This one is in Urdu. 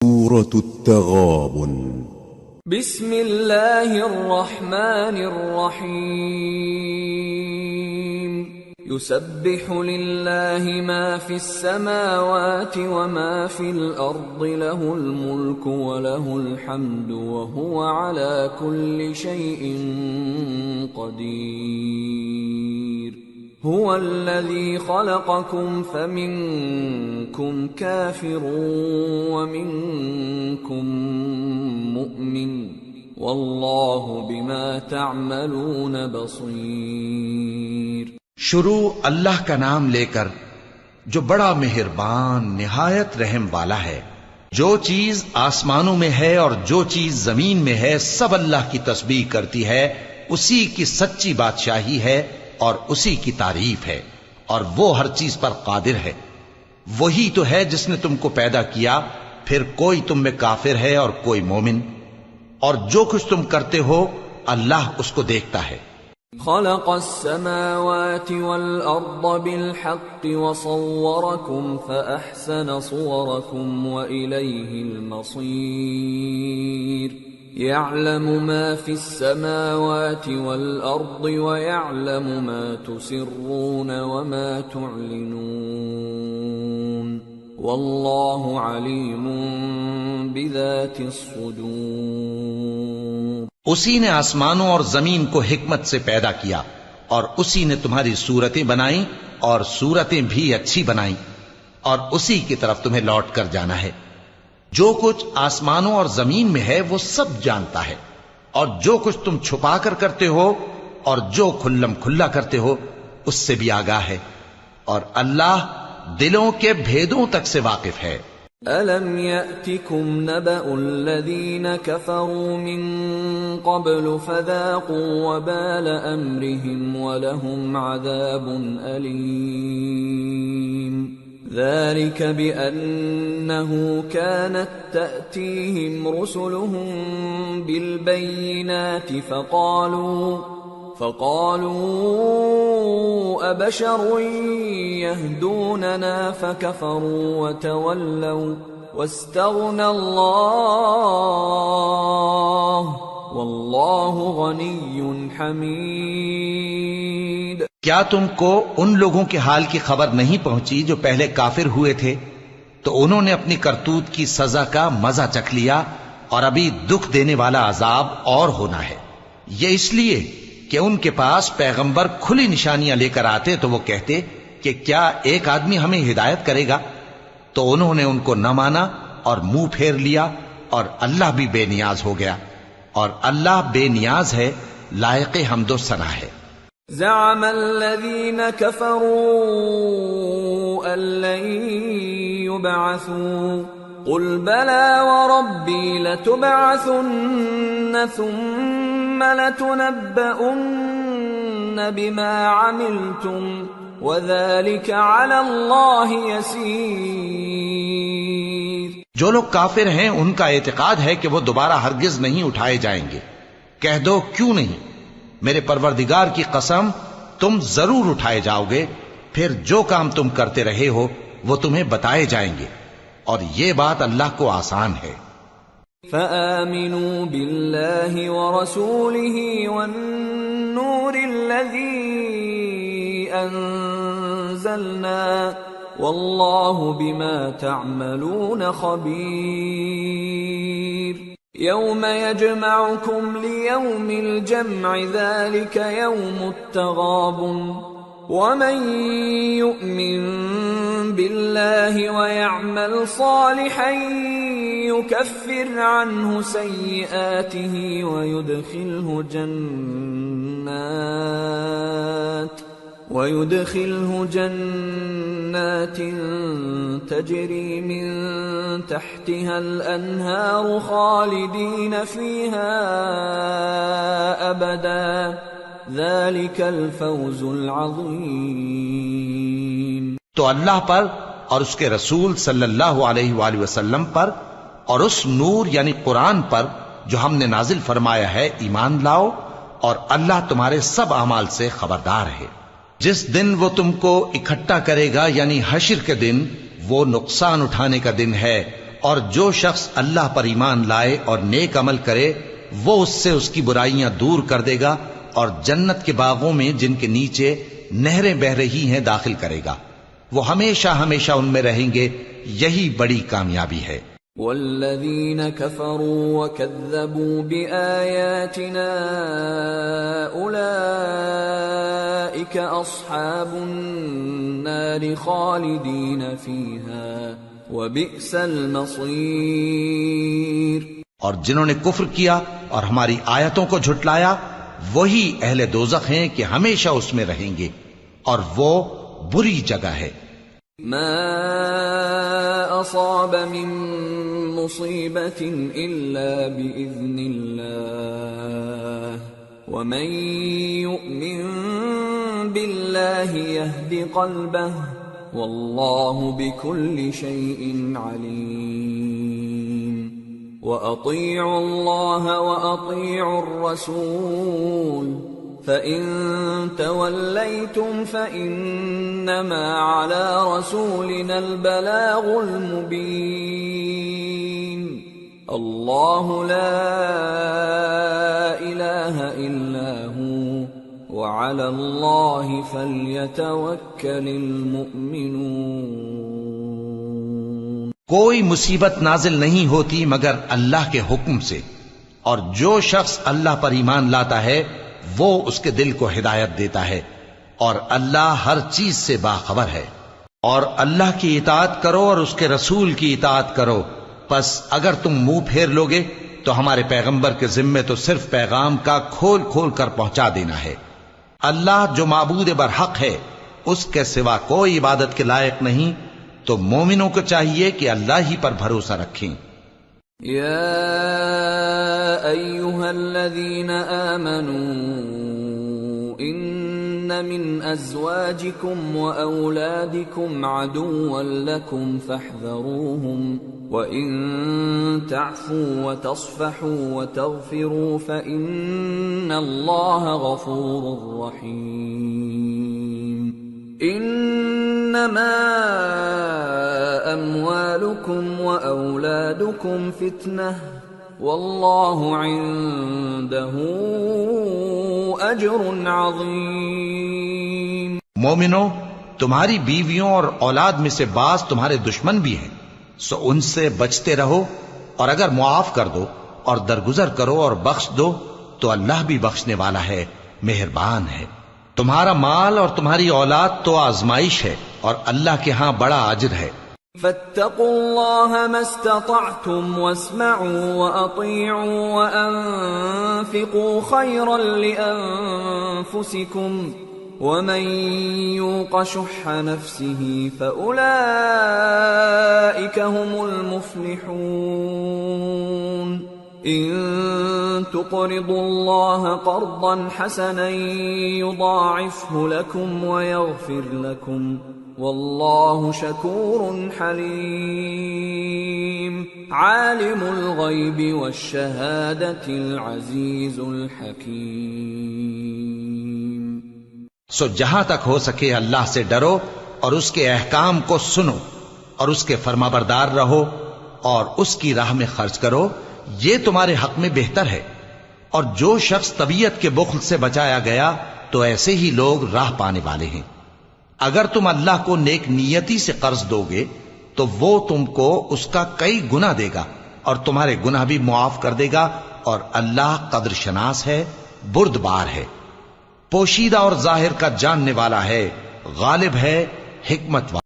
سورة التغابن. بسم اللہ الرحمن الرحیم. يسبح للہ ما فی السماوات وما فی الارض له الملک وله الحمد وهو على كل شيء قدیر. هو الذي خلقكم فمنكم كافر ومنكم مؤمن والله بما تعملون بصير. شروع اللہ کا نام لے کر جو بڑا مہربان نہایت رحم والا ہے. جو چیز آسمانوں میں ہے اور جو چیز زمین میں ہے سب اللہ کی تسبیح کرتی ہے. اسی کی سچی بادشاہی ہے اور اسی کی تعریف ہے اور وہ ہر چیز پر قادر ہے. وہی تو ہے جس نے تم کو پیدا کیا پھر کوئی تم میں کافر ہے اور کوئی مومن. اور جو کچھ تم کرتے ہو اللہ اس کو دیکھتا ہے. خلق السماوات والأرض بالحق وصوركم فأحسن صوركم وإليه المصير. يعلم ما في السماوات والأرض ويعلم ما تسرون وما تعلنون والله عليم بذات الصدور. اسی نے آسمانوں اور زمین کو حکمت سے پیدا کیا اور اسی نے تمہاری صورتیں بنائیں اور صورتیں بھی اچھی بنائیں اور اسی کی طرف تمہیں لوٹ کر جانا ہے. جو کچھ آسمانوں اور زمین میں ہے وہ سب جانتا ہے اور جو کچھ تم چھپا کر کرتے ہو اور جو کھلم کھلا کرتے ہو اس سے بھی آگاہ ہے. اور اللہ دلوں کے بھیدوں تک سے واقف ہے. أَلَمْ يَأْتِكُمْ نَبَأُ الَّذِينَ كَفَرُوا مِن قَبْلُ فَذَاقُوا وَبَالَ أَمْرِهِمْ وَلَهُمْ عَذَابٌ أَلِيمٌ. ذَلِكَ بِأَنَّهُ كَانَتْ تَأْتِيهِمْ رُسُلُهُم بِالْبَيِّنَاتِ فقالوا أبشر يهدوننا فكفروا وتولوا واستغنى الله والله غني حميد. کیا تم کو ان لوگوں کے حال کی خبر نہیں پہنچی جو پہلے کافر ہوئے تھے تو انہوں نے اپنی کرتوت کی سزا کا مزہ چکھ لیا اور ابھی دکھ دینے والا عذاب اور ہونا ہے. یہ اس لیے کہ ان کے پاس پیغمبر کھلی نشانیاں لے کر آتے تو وہ کہتے کہ کیا ایک آدمی ہمیں ہدایت کرے گا، تو انہوں نے ان کو نہ مانا اور منہ پھیر لیا اور اللہ بھی بے نیاز ہو گیا اور اللہ بے نیاز ہے، لائق حمد و ثنا ہے. زعم الذين كفروا أن لن يبعثوا قل بلى وربي لتبعثن ثم لتنبؤن بما عملتم وذلك على الله يسير. جو لوگ کافر ہیں ان کا اعتقاد ہے کہ وہ دوبارہ ہرگز نہیں اٹھائے جائیں گے. کہہ دو کیوں نہیں، میرے پروردگار کی قسم تم ضرور اٹھائے جاؤ گے، پھر جو کام تم کرتے رہے ہو وہ تمہیں بتائے جائیں گے اور یہ بات اللہ کو آسان ہے. فآمنوا بالله ورسوله والنور الذي أنزلنا والله بما تعملون خبير. يوم يجمعكم ليوم الجمع ذلك يوم التغابن. ومن يؤمن بالله ويعمل صالحا يكفر عنه سيئاته ويدخله جنات تجري من تحتها الأنهار خالدين فيها أبدا ذلك الفوز العظیم. تو اللہ پر اور اس کے رسول صلی اللہ علیہ وآلہ وسلم پر اور اس نور یعنی قرآن پر جو ہم نے نازل فرمایا ہے ایمان لاؤ اور اللہ تمہارے سب اعمال سے خبردار ہے. جس دن وہ تم کو اکٹھا کرے گا یعنی حشر کے دن وہ نقصان اٹھانے کا دن ہے اور جو شخص اللہ پر ایمان لائے اور نیک عمل کرے وہ اس سے اس کی برائیاں دور کر دے گا اور جنت کے باغوں میں جن کے نیچے نہریں بہ رہی ہیں داخل کرے گا، وہ ہمیشہ ہمیشہ ان میں رہیں گے، یہی بڑی کامیابی ہے۔ والذین کفروا وکذبوا بآیاتنا اولئک اصحاب النار خالدین فیہا وبئس المصیر۔ اور جنہوں نے کفر کیا اور ہماری آیتوں کو جھٹلایا وہی اہل دوزخ ہیں کہ ہمیشہ اس میں رہیں گے، اور وہ بری جگہ ہے۔ ما اصاب من مصیبت الا باذن اللہ ومن یؤمن باللہ یہد قلبہ واللہ بكل شیء علیم۔ وَأَطِيعُوا اللَّهَ وَأَطِيعُوا الرَّسُولَ فَإِن تَوَلَّيْتُمْ فَإِنَّمَا عَلَى رَسُولِنَا الْبَلَاغُ الْمُبِينُ۔ اللَّهُ لَا إِلَٰهَ إِلَّا هُوَ وَعَلَى اللَّهِ فَلْيَتَوَكَّلِ الْمُؤْمِنُونَ۔ کوئی مصیبت نازل نہیں ہوتی مگر اللہ کے حکم سے، اور جو شخص اللہ پر ایمان لاتا ہے وہ اس کے دل کو ہدایت دیتا ہے، اور اللہ ہر چیز سے باخبر ہے۔ اور اللہ کی اطاعت کرو اور اس کے رسول کی اطاعت کرو، پس اگر تم منہ پھیر لوگے تو ہمارے پیغمبر کے ذمے تو صرف پیغام کا کھول کھول کر پہنچا دینا ہے۔ اللہ جو معبود برحق ہے اس کے سوا کوئی عبادت کے لائق نہیں، تو مومنوں کو چاہیے کہ اللہ ہی پر بھروسہ رکھیں۔ یا ایھا الذین آمنوا ان من ازواجکم واولادکم عدوا لکم فاحذروہم وَإِن تَعْفُوا وَتَصْفَحُوا وَتَغْفِرُوا فَإِنَّ اللَّهَ غَفُورٌ رَّحِيمٌ۔ إِنَّمَا أَمْوَالُكُمْ وَأَوْلَادُكُمْ فِتْنَةٌ وَاللَّهُ عِندَهُ أَجْرٌ عَظِيمٌ۔ مومنو، تمہاری بیویوں اور اولاد میں سے بعض تمہارے دشمن بھی ہیں، سو ان سے بچتے رہو، اور اگر معاف کر دو اور درگزر کرو اور بخش دو تو اللہ بھی بخشنے والا ہے، مہربان ہے۔ تمہارا مال اور تمہاری اولاد تو آزمائش ہے، اور اللہ کے ہاں بڑا اجر ہے۔ فاتقوا اللہ ما استطعتم واسمعوا واطیعوا وانفقوا خیرا لانفسکم ومن یوق شح نفسه فأولئک هم المفلحون۔ ان تقرضوا اللہ قرضا حسنا یضاعفه لکم ویغفر لکم واللہ شکور حلیم۔ عالم الغیب والشہادۃ العزیز الحکیم۔ سو جہاں تک ہو سکے اللہ سے ڈرو اور اس کے احکام کو سنو اور اس کے فرمانبردار رہو اور اس کی راہ میں خرچ کرو، یہ تمہارے حق میں بہتر ہے۔ اور جو شخص طبیعت کے بخل سے بچایا گیا تو ایسے ہی لوگ راہ پانے والے ہیں۔ اگر تم اللہ کو نیک نیتی سے قرض دو گے تو وہ تم کو اس کا کئی گنا دے گا اور تمہارے گناہ بھی معاف کر دے گا، اور اللہ قدر شناس ہے، بردبار ہے، پوشیدہ اور ظاہر کا جاننے والا ہے، غالب ہے، حکمت والا۔